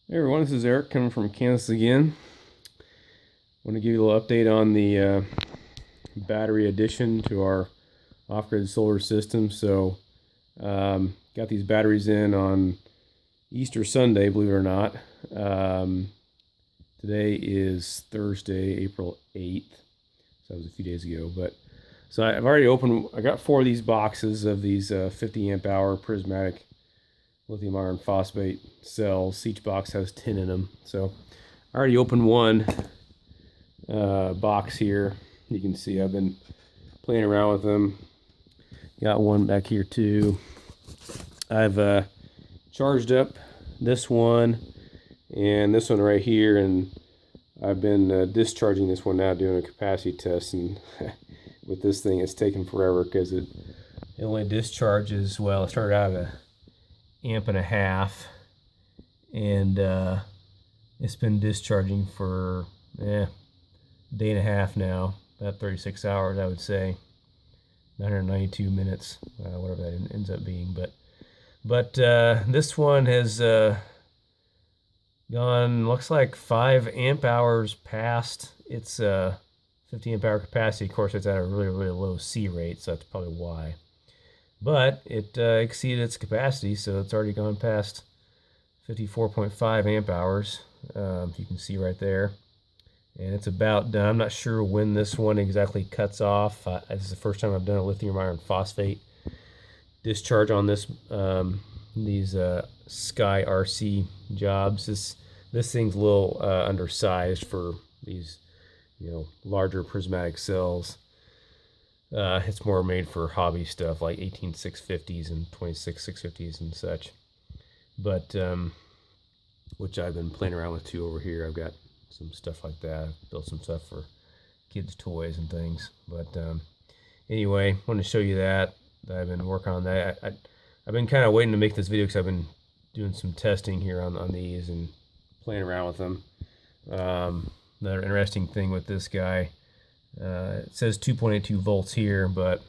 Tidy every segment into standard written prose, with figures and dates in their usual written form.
Hey everyone, this is Eric coming from Kansas again. I want to give you a little update on the battery addition to our off-grid solar system. Got these batteries in on Easter Sunday, believe it or not. Today is Thursday, April 8th. So that was a few days ago. I've already opened, I got 4 of these boxes of these 50 amp hour prismatic lithium iron phosphate cells. Each box has 10 in them. So I already opened one box here. You can see I've been playing around with them. Got one back here too. I've charged up this one and this one right here, and I've been discharging this one now, doing a capacity test, and with this thing it's taken forever because it only discharges, well, it started out at 1.5 amps, and it's been discharging for a day and a half now, about 36 hours I would say, 992 minutes, whatever that ends up being. But this one has gone, looks like 5 amp hours past its 50 amp hour capacity. Of course, it's at a really low C rate, so that's probably why. But it exceeded its capacity, so it's already gone past 54.5 amp hours. You can see right there. And it's about done. I'm not sure when this one exactly cuts off. This is the first time I've done a lithium iron phosphate discharge on this these Sky RC jobs. This thing's a little undersized for these, larger prismatic cells. It's more made for hobby stuff like 18650s and 26650s and such. But which I've been playing around with too over here. I've got some stuff like that. I've built some stuff for kids' toys and things. But anyway, I wanted to show you that I've been working on that. I've been kind of waiting to make this video because I've been doing some testing here on these and playing around with them. Another interesting thing with this guy, it says 2.82 volts here, but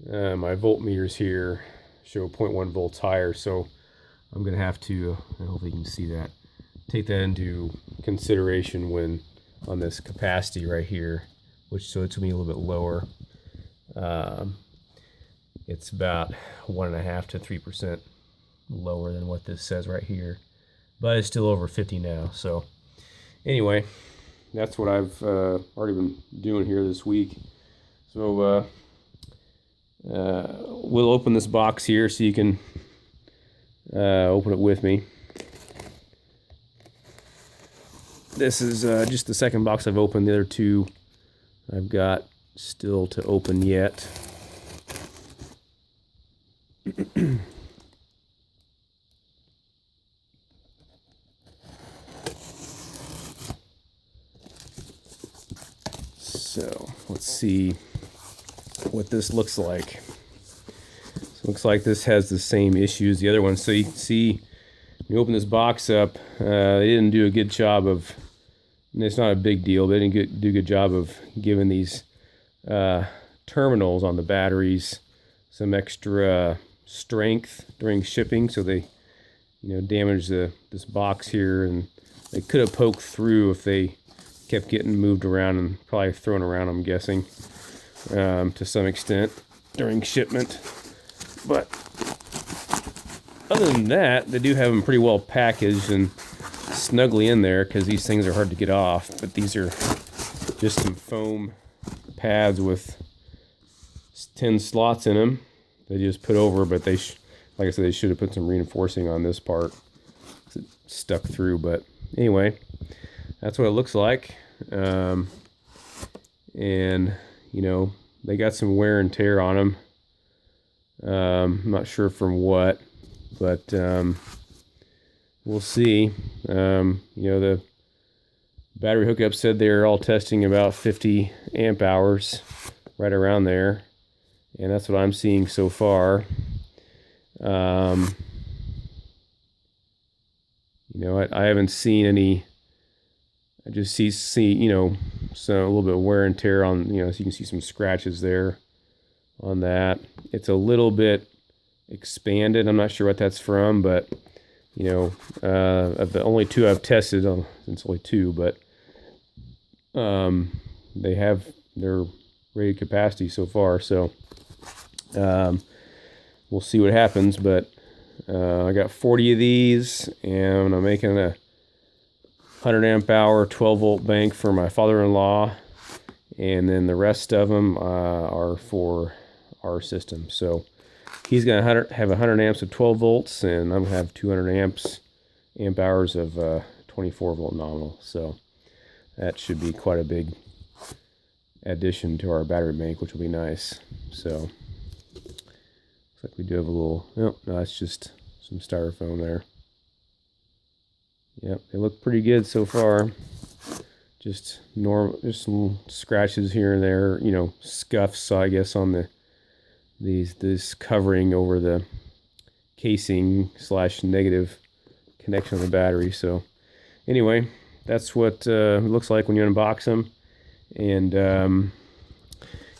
my voltmeters here show 0.1 volts higher, so I'm going to have to, hopefully you can see that, take that into consideration when on this capacity right here, so it's going to be a little bit lower. It's about 1.5 to 3% lower than what this says right here, but it's still over 50 now. So anyway, that's what I've already been doing here this week. So we'll open this box here so you can open it with me. This is just the second box I've opened. The other two I've got still to open yet. So let's see what this looks like. So it looks like this has the same issues the other one. So you can see, when you open this box up, they didn't do a good job of, and it's not a big deal, but they didn't do a good job of giving these terminals on the batteries some extra strength during shipping. So they, damaged this box here, and they could have poked through if they kept getting moved around and probably thrown around, I'm guessing, to some extent during shipment. But other than that, they do have them pretty well packaged and snugly in there, because these things are hard to get off. But these are just some foam pads with 10 slots in them. They just put over, but they, like I said, they should have put some reinforcing on this part. It stuck through, but anyway, that's what it looks like. And they got some wear and tear on them. I'm not sure from what, but we'll see. The battery hookup said they're all testing about 50 amp hours, right around there, and that's what I'm seeing so far. I haven't seen any. I just see some a little bit of wear and tear on, so you can see some scratches there on that. It's a little bit expanded. I'm not sure what that's from, but Of the only two I've tested, it's only two, but they have their rated capacity so far. So we'll see what happens. But I got 40 of these, and I'm making a 100 amp hour 12 volt bank for my father-in-law, and then the rest of them are for our system. So he's going to have 100 amps of 12 volts, and I'm going to have 200 amp hours of 24 volt nominal. So that should be quite a big addition to our battery bank, which will be nice. So looks like we do have a little, no, it's just some styrofoam there. Yep, they look pretty good so far. Just some scratches here and there, scuffs, I guess, on this covering over the casing / negative connection of the battery. So anyway, that's what it looks like when you unbox them. And the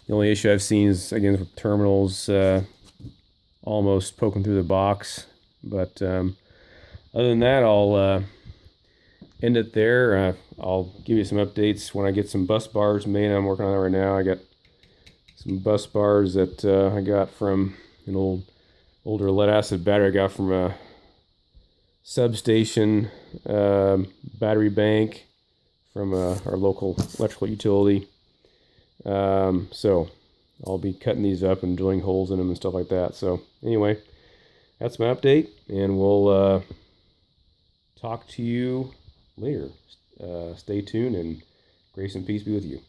only issue I've seen is, again, with terminals almost poking through the box. But other than that, I'll end it there. I'll give you some updates when I get some bus bars made. I'm working on that right now. I got some bus bars that I got from an older lead acid battery I got from a substation battery bank from our local electrical utility. So I'll be cutting these up and drilling holes in them and stuff like that. So anyway, that's my update, and we'll talk to you later. Stay tuned, and grace and peace be with you.